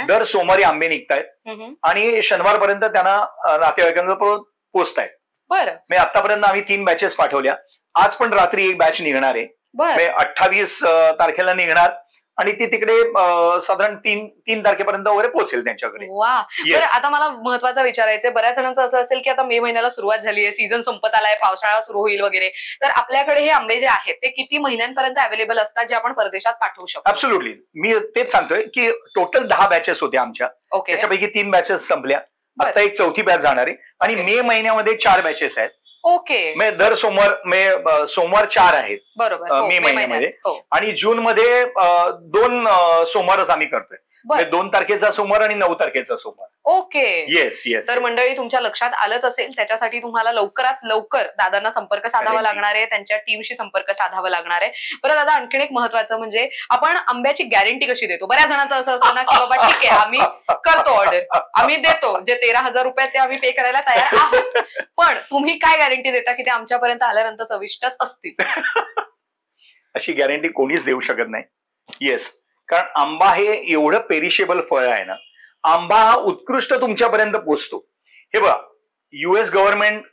दर सोमवारी आंबे निघतायत आणि शनिवारपर्यंत त्यांना नातेवाईकांना पोहोचतायत. बरं. मी आतापर्यंत आम्ही 3 बॅचेस पाठवल्या. आज पण रात्री एक बॅच निघणार आहे, 28 तारखेला निघणार आणि ती तिकडे साधारण 3 तारखेपर्यंत वगैरे पोहोचेल त्यांच्याकडे. वा. तर आता मला महत्वाचं विचारायचंय, बऱ्याच जणांचं असं असेल की आता मे महिन्याला सुरुवात झाली आहे, सीझन संपत आलाय, पावसाळा सुरू होईल वगैरे, तर आपल्याकडे हे आंबे जे आहेत ते किती महिन्यांपर्यंत अवेलेबल असतात जे आपण परदेशात पाठवू शकतो? ऍब्सोल्युटली. मी तेच सांगतोय की टोटल 10 बॅचेस होत्या आमच्या, त्याच्यापैकी 3 बॅचेस संपल्या, आता एक 4थी बॅच जाणार आहे आणि मे महिन्यामध्ये 4 बॅचेस आहेत. म्हणजे दर सोमवार 4 आहेत मे महिन्यामध्ये, आणि जून मध्ये 2 सोमवारच आम्ही करतोय. म्हणजे 2 तारखेचा सोमवार आणि 9 तारखेचा सोमवार. ओके. Yes yes. तर मंडळी तुमच्या लक्षात आलंच असेल, त्याच्यासाठी तुम्हाला लवकरात लवकर दादांना संपर्क साधावा लागणार आहे, त्यांच्या टीमशी संपर्क साधावा लागणार आहे. बरं दादा, आणखीन एक महत्वाचं म्हणजे आपण आंब्याची गॅरंटी कशी देतो? बऱ्याच जणांचं असं असतं ना की बाबा ठीक आहे, आम्ही करतो ऑर्डर, आम्ही देतो, जे 13,000 रुपये ते आम्ही पे करायला तयार आहोत, पण तुम्ही काय गॅरंटी देता की ते आमच्यापर्यंत आल्यानंतर चविष्टच असतील? अशी गॅरंटी कोणीच देऊ शकत नाही. येस, कारण आंबा हे एवढं पेरिशेबल फळ आहे ना, आंबा हा उत्कृष्ट तुमच्यापर्यंत पोहोचतो. हे बघा, US गव्हर्नमेंट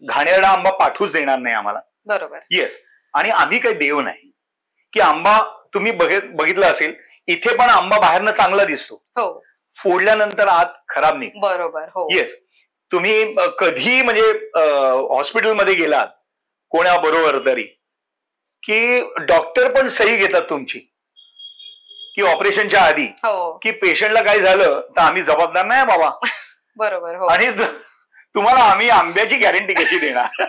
घाणेरडा आंबा पाठवूच देणार नाही आम्हाला. बरोबर. येस, आणि आम्ही काही देव नाही की आंबा तुम्ही बघितलं असेल, इथे पण आंबा बाहेरनं चांगला दिसतो, हो, फोडल्यानंतर आत खराब निघतो. बरोबर. हो. येस, तुम्ही कधी म्हणजे हॉस्पिटलमध्ये गेलात कोणाबरोबर तरी की डॉक्टर पण सही घेतात तुमची की ऑपरेशनच्या आधी, हो, की पेशंटला काही झालं तर आम्ही जबाबदार नाही बाबा. बरोबर. हो. आणि तुम्हाला आम्ही आंब्याची गॅरंटी कशी देणार?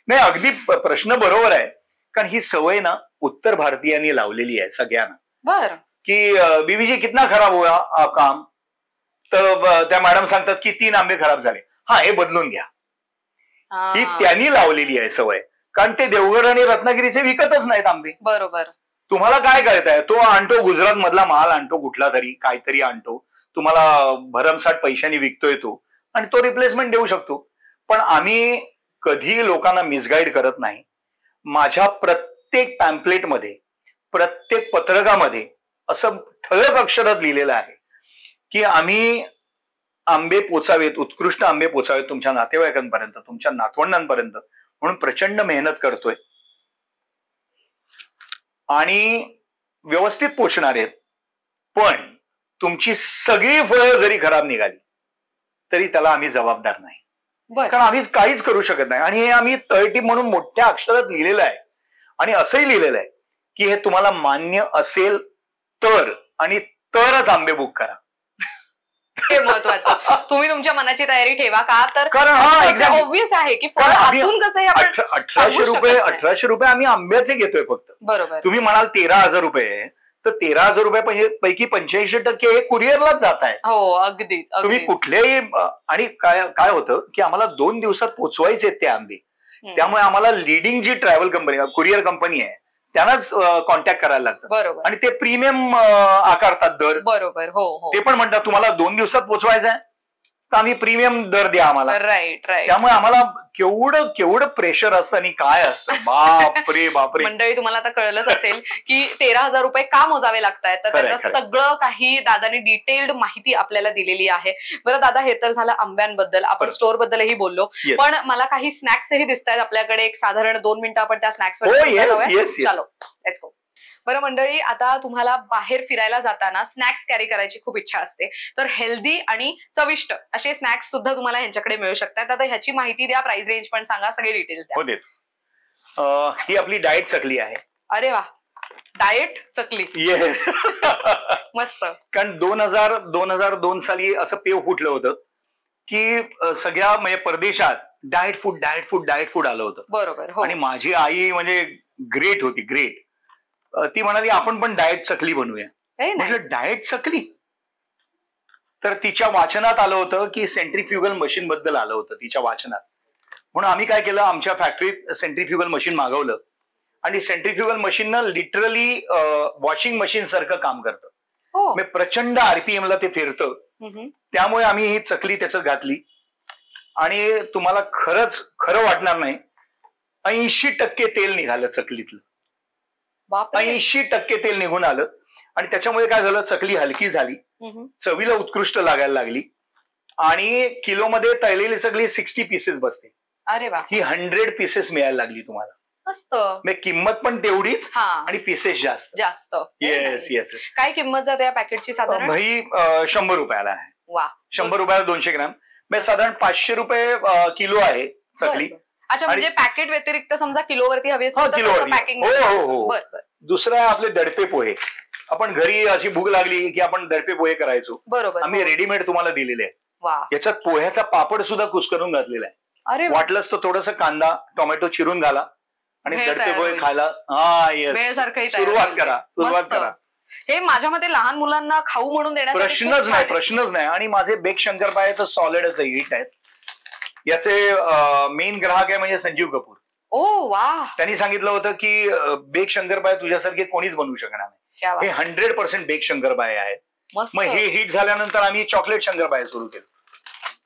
नाही, अगदी प्रश्न बरोबर आहे, कारण ही सवय ना उत्तर भारतीयांनी लावलेली आहे सगळ्यांना. बर. की बीबीजी कितना खराब हुआ काम, तर त्या मॅडम सांगतात की 3 आंबे खराब झाले, हा हे बदलून घ्या. ही त्यांनी लावलेली आहे सवय, कारण ते देवगड आणि रत्नागिरीचे विकतच नाहीत आंबे. बरोबर. तुम्हाला काय कळतंय, तो आणतो गुजरात मधला माल आणतो, कुठला तरी काहीतरी आणतो, तुम्हाला भरमसाठ पैशांनी विकतोय तो, आणि तो रिप्लेसमेंट देऊ शकतो. पण आम्ही कधी लोकांना मिसगाईड करत नाही. माझ्या प्रत्येक पॅम्पलेटमध्ये, प्रत्येक पत्रकामध्ये असं ठळक अक्षरात लिहिलेलं आहे की आम्ही आंबे पोचावेत, उत्कृष्ट आंबे पोचावेत तुमच्या नातेवाईकांपर्यंत, तुमच्या नातवंडांपर्यंत, म्हणून प्रचंड मेहनत करतोय आणि व्यवस्थित पोचणार आहेत. पण तुमची सगळी फळं जरी खराब निघाली तरी त्याला आम्ही जबाबदार नाही, कारण आम्ही काहीच करू शकत नाही. आणि हे आम्ही तळटीप म्हणून मोठ्या अक्षरात लिहिलेलं आहे, आणि असंही लिहिलेलं आहे की हे तुम्हाला मान्य असेल तर, आणि तरच आंबे बुक करा. हे महत्वाचं. तुम्ही तुमच्या मनाची तयारी ठेवा, का तर कारण हा ऑब्विस आहे की फळ हातून कसं 1800 रुपये आम्ही आंब्याचे घेतोय फक्त. बरोबर. तुम्ही म्हणाल 13,000 रुपये, तर 13,000 रुपये पैकी 85% हे कुरिअरलाच जात आहे. हो, अगदीच. तुम्ही कुठल्याही, आणि काय होतं की आम्हाला 2 दिवसात पोचवायचे ते आंबे, त्यामुळे आम्हाला लिडिंग जी ट्रॅव्हल कंपनी, कुरिअर कंपनी आहे, त्यांनाच कॉन्टॅक्ट करायला लागतं. बरोबर. आणि ते प्रीमियम आकारतात दर. बरोबर. हो. ते पण म्हणतात तुम्हाला 2 दिवसात पोचवायचं आहे तर आम्ही प्रीमियम दर द्या आम्हाला. राईट. त्यामुळे आम्हाला केवढं प्रेशर असतं आणि काय असतं, बापरे बापरे. मंडळी, तुम्हाला आता कळलंच असेल की 13,000 रुपये का मोजावे लागतायत, तर त्याचं सगळं काही दादाने डिटेल्ड माहिती आपल्याला दिलेली आहे. बरं दादा, हे तर झालं आंब्यांबद्दल, आपण स्टोअर बद्दलही बोललो, पण मला काही स्नॅक्सही दिसत आहेत आपल्याकडे. एक साधारण 2 मिनिटं आपण त्या स्नॅक्स वर चलो, लेट्स गो. बरं मंडळी, आता तुम्हाला बाहेर फिरायला जाताना स्नॅक्स कॅरी करायची खूप इच्छा असते, तर हेल्दी आणि चविष्ट असे स्नॅक्स सुद्धा तुम्हाला यांच्याकडे मिळू शकतात. आता ह्याची माहिती द्या, प्राइस रेंज पण सांगा, सगळे डिटेल्स द्या. ही आपली डाएट चकली आहे. अरे वा, डाएट चकली. येस. मस्त. कारण 2002 साली असं पेव फुटलं होतं की सगळ्या म्हणजे परदेशात डाएट फूड आलं होतं. बरोबर. आणि माझी आई म्हणजे ग्रेट होती, ग्रेट. ती म्हणाली आपण पण डाएट चकली बनवूया. म्हटलं डाएट चकली? तर तिच्या वाचनात आलं होतं की सेंट्रीफ्युगल मशीन बद्दल आलं होतं तिच्या वाचनात. म्हणून आम्ही काय केलं, आमच्या फॅक्टरीत सेंट्रीफ्युगल मशीन मागवलं, आणि सेंट्रीफ्युगल मशीननं लिटरली वॉशिंग मशीन सारखं काम करतं. म्हणजे प्रचंड RPM ला ते फिरतं. त्यामुळे आम्ही ही चकली त्याच्यात घातली, आणि तुम्हाला खरं वाटणार नाही, 80% तेल निघालं चकलीतलं. 80% तेल निघून आलं, आणि त्याच्यामुळे काय झालं, चकली हलकी झाली, चवीला उत्कृष्ट लागायला लागली, आणि किलोमध्ये तळलेली चकली 60 पीसेस बसते. अरे वा. ही 100 पीसेस मिळायला लागली तुम्हाला. मस्त. किंमत पण तेवढीच आणि पीसेस जास्त. येस. काय किंमत जाते या पॅकेटची साधारण? भाई 100 रुपयाला आहे. वा. 100 रुपयाला 200 ग्रॅम, म्हणजे साधारण 500 रुपये किलो आहे चकली. अच्छा, म्हणजे पॅकेट व्यतिरिक्त समजा किलोवरती हवी असेल तर पॅकिंग. हो. दुसरं आहे आपले दडपे पोहे. आपण घरी अशी भूक लागली की आपण दडपे पोहे करायचो. बरोबर. आम्ही रेडीमेड तुम्हाला दिलेले आहे. याच्यात पोह्याचा पापड सुद्धा कुस्करून घातलेला आहे. वाटलंच तर थोडंसं कांदा टोमॅटो चिरून घाला आणि दडपे पोहे खायला. वेळसारखंही सुरुवात करा. हे माझ्या मते लहान मुलांना खाऊ म्हणून देण्यासाठी प्रश्नच नाही. आणि माझे बेक शंकरपाळे तर सॉलिडच हिट आहेत. याचे मेन ग्राहक आहे म्हणजे संजीव कपूर. ओ वा. त्यांनी सांगितलं होतं की बेक शंकरपाळे तुझ्यासारखे कोणीच बनवू शकणार नाही. हे 100% बेक शंकरपाळे आहेत. मग हे हिट झाल्यानंतर आम्ही चॉकलेट शंकरपाळे सुरू केलं.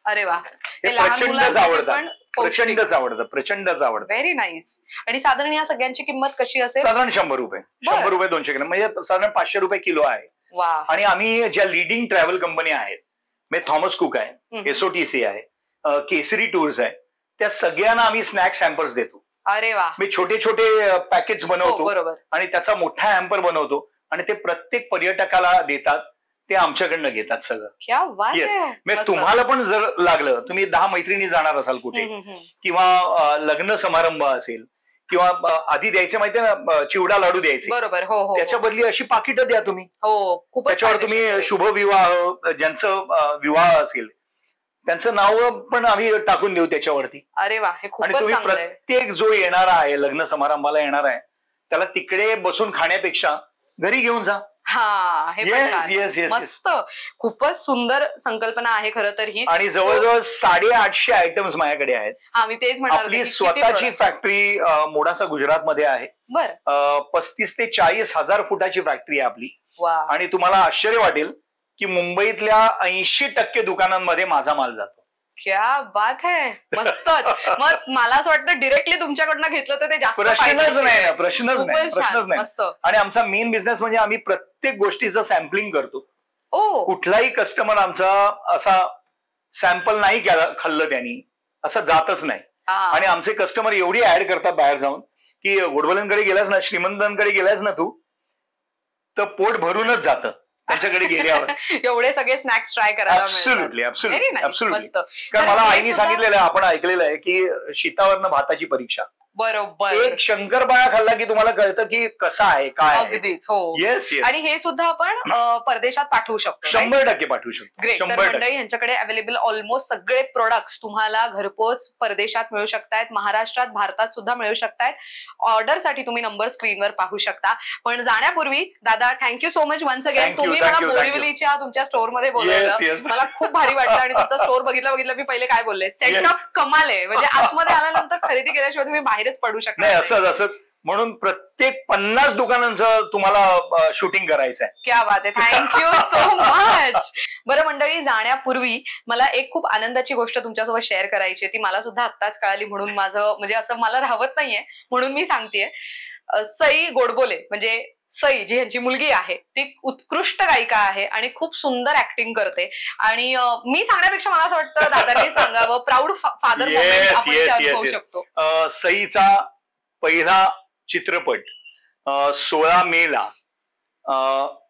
अरे वा. प्रचंडच आवडतं. प्रचंडच आवडतं. Very nice. आणि साधारण या सगळ्यांची किंमत कशी असेल? साधारण 100 रुपये 200 ग्रॅम म्हणजे साधारण 500 रुपये किलो आहे. आणि आम्ही ज्या लिडिंग ट्रॅव्हल कंपनी आहेत म्हणजे थॉमस कुक आहे, SOTC आहे, केसरी टूर्स आहे, त्या सगळ्यांना आम्ही स्नॅक सॅम्पल्स देतो. अरे वा. मी छोटे छोटे पॅकेट्स बनवतो आणि त्याचा मोठा हॅम्पर बनवतो आणि ते प्रत्येक पर्यटकाला देतात. ते आमच्याकडनं घेतात सगळं. तुम्हाला पण जर लागलं, तुम्ही 10 मैत्रिणी जाणार असाल कुठे किंवा लग्न समारंभ असेल किंवा आधी द्यायचे माहितीये ना, चिवडा लाडू द्यायचे, बरोबर, त्याच्या बदली अशी पाकिटं द्या तुम्ही. त्याच्यावर तुम्ही शुभविवाह, ज्यांचं विवाह असेल त्यांचं नाव पण आम्ही टाकून देऊ त्याच्यावरती. अरे वा. आणि तुम्ही प्रत्येक जो येणारा आहे लग्न समारंभाला येणार आहे त्याला तिकडे बसून खाण्यापेक्षा घरी घेऊन जा. हा, हे मस्त. खूपच सुंदर संकल्पना आहे खरं तर ही. आणि जवळजवळ 850 आयटम्स माझ्याकडे आहेत. हा, मी तेच म्हणाले. आपली स्वतःची फॅक्टरी मोडासा गुजरातमध्ये आहे. 35 ते 40 हजार फुटाची फॅक्टरी आहे आपली. आणि तुम्हाला आश्चर्य वाटेल की मुंबईतल्या 80% दुकानांमध्ये माझा माल जातो. क्या बात है. मस्तच. मग मला असं वाटतं डिरेक्टली तुमच्याकडनं घेतलं तर ते जास्त प्रश्नच नाही. आणि आमचा मेन बिझनेस म्हणजे आम्ही प्रत्येक गोष्टीचं सॅम्पलिंग करतो. कुठलाही कस्टमर आमचा असा सॅम्पल नाही खाल्लं त्यांनी असं जातच नाही. आणि आमचे कस्टमर एवढी ऍड करतात बाहेर जाऊन की गोडबोलेंकडे गेलास ना, श्रीमंतांकडे गेलास ना तू, तर पोट भरूनच जातं त्यांच्याकडे गेल्यावर. एवढे सगळे स्नॅक्स ट्राय करायला. ऍब्सोल्युटली. कारण मला आईने सांगितलेलं आहे, आपण ऐकलेलं आहे की शीतावरनं भाताची परीक्षा. बरोबर. एक शंकरपाळा खाल्ला की तुम्हाला कळतं की कसा आहे, काय. अगदीच. हो. येस. आणि हे सुद्धा आपण परदेशात पाठवू शकतो. 100% पाठवू शकतो. ग्रेट. तर मंडळी यांच्याकडे अवेलेबल ऑलमोस्ट सगळे प्रोडक्ट्स तुम्हाला घरपोच परदेशात मिळू शकतायत, महाराष्ट्रात, भारतात सुद्धा मिळू शकतायत. ऑर्डरसाठी तुम्ही नंबर स्क्रीनवर पाहू शकता. पण जाण्यापूर्वी दादा, thank you so much once again. तुम्ही मला बोरिवलीच्या तुमच्या स्टोर मध्ये बोलवलं. मला खूप भारी वाटलं. आणि तुमचा स्टोर बघितलं मी पहिले काय बोलले, सेटअप कमाल आहे. म्हणजे आतमध्ये आल्यानंतर खरेदी केल्याशिवाय तुम्ही बाहेरच पडू शकता. नाही, असंच म्हणून प्रत्येक 50 दुकानांचं तुम्हाला शूटिंग करायचं आहे. क्या बात आहे. Thank you so much. बरं मंडळी, जाण्यापूर्वी मला एक खूप आनंदाची गोष्ट तुमच्यासोबत शेअर करायची. ती मला सुद्धा आत्ताच कळाली म्हणून माझं म्हणजे असं मला राहवत नाहीये म्हणून मी सांगतेय. सई गोडबोले म्हणजे सई जी यांची मुलगी आहे ती उत्कृष्ट गायिका आहे आणि खूप सुंदर ऍक्टिंग करते. आणि मी सांगण्यापेक्षा मला असं वाटतं दादाने सांगावं, प्राऊड फादर मोमेंट आपण अनुभवू शकतो. सईचा पहिला चित्रपट 16 मेला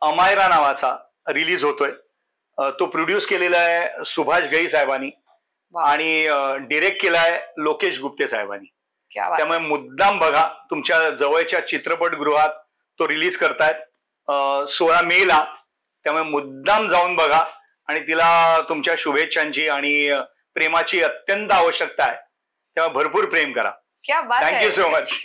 अमायरा नावाचा रिलीज होतोय. तो प्रोड्यूस केलेला आहे सुभाष घई साहेबांनी आणि डिरेक्ट केलाय लोकेश गुप्ते साहेबांनी. त्यामुळे मुद्दाम बघा, तुमच्या जवळच्या चित्रपटगृहात तो रिलीज करतायत 16 मेला. त्यामुळे मुद्दाम जाऊन बघा आणि तिला तुमच्या शुभेच्छांची आणि प्रेमाची अत्यंत आवश्यकता आहे. त्यामुळे भरपूर प्रेम करा. Thank you so much.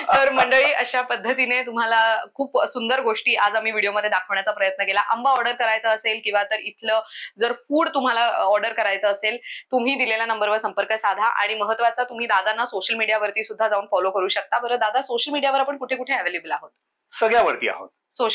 तर मंडळी, अशा पद्धतीने तुम्हाला खूप सुंदर गोष्टी आज आम्ही व्हिडिओमध्ये दाखवण्याचा प्रयत्न केला. आंबा ऑर्डर करायचा असेल किंवा तर इथलं जर फूड तुम्हाला ऑर्डर करायचं असेल, तुम्ही दिलेल्या नंबरवर संपर्क साधा. आणि महत्वाचा, तुम्ही दादांना सोशल मीडियावरती सुद्धा जाऊन फॉलो करू शकता. बरं दादा, सोशल मीडियावर आपण कुठे कुठे अवेलेबल आहोत? सगळ्यावरती आहोत.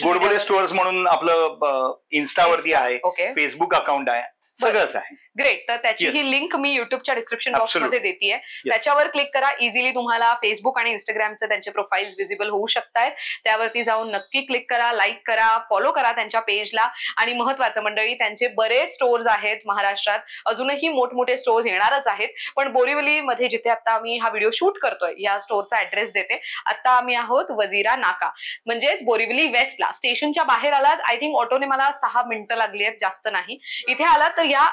गोडबोले स्टोअर्स म्हणून आपलं इन्स्टावरती आहे, फेसबुक अकाउंट आहे, सगळंच आहे. ग्रेट. तर त्याची ही लिंक मी युट्यूबच्या डिस्क्रिप्शन बॉक्स मध्ये देतेय. त्याच्यावर क्लिक करा. इझिली तुम्हाला फेसबुक आणि इंस्टाग्रामचे त्यांचे प्रोफाईल्स विजिबल होऊ शकतायत. त्यावरती जाऊन नक्की क्लिक करा, लाईक करा, फॉलो करा त्यांच्या पेजला. आणि महत्वाचं मंडळी, त्यांचे बरेच स्टोर्स आहेत महाराष्ट्रात, अजूनही मोठमोठे स्टोर्स येणारच आहेत. पण बोरिवलीमध्ये जिथे आता आम्ही हा व्हिडिओ शूट करतोय या स्टोअरचा ऍड्रेस देते. आता आम्ही आहोत वजिरा नाका, म्हणजेच बोरिवली वेस्टला. स्टेशनच्या बाहेर आलात, आय थिंक ऑटोने मला 6 मिनिटं लागली आहेत, जास्त नाही. इथे आलात तर या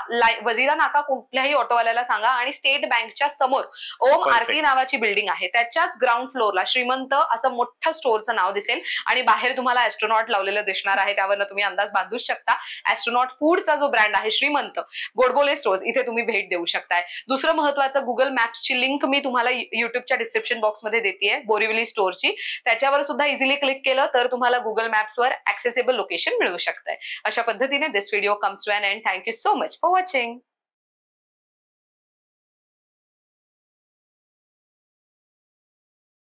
वजीरा नाका कुठल्याही ऑटोवाल्याला सांगा आणि स्टेट बँकच्या समोर ओम आरती नावाची बिल्डिंग आहे, त्याच्याच ग्राउंड फ्लोअरला श्रीमंत असं मोठं स्टोअरचं नाव दिसेल आणि बाहेर तुम्हाला ऍस्ट्रोनॉट लावलेलं दिसणार आहे. त्यावरनं तुम्ही अंदाज बांधूच शकता. ऍस्ट्रोनॉट फूडचा जो ब्रँड आहे श्रीमंत गोडबोले स्टोअर्स, इथे तुम्ही भेट देऊ शकताय. दुसरं महत्वाचं, गुगल मॅप्सची लिंक मी तुम्हाला युट्यूबच्या डिस्क्रिप्शन बॉक्समध्ये देतेय बोरिवली स्टोअरची. त्याच्यावर सुद्धा इझिली क्लिक केलं तर तुम्हाला गुगल मॅप्सवर ऍक्सेसेबल लोकेशन मिळू शकतंय. अशा पद्धतीने this video comes to an end. Thank you so much for watching.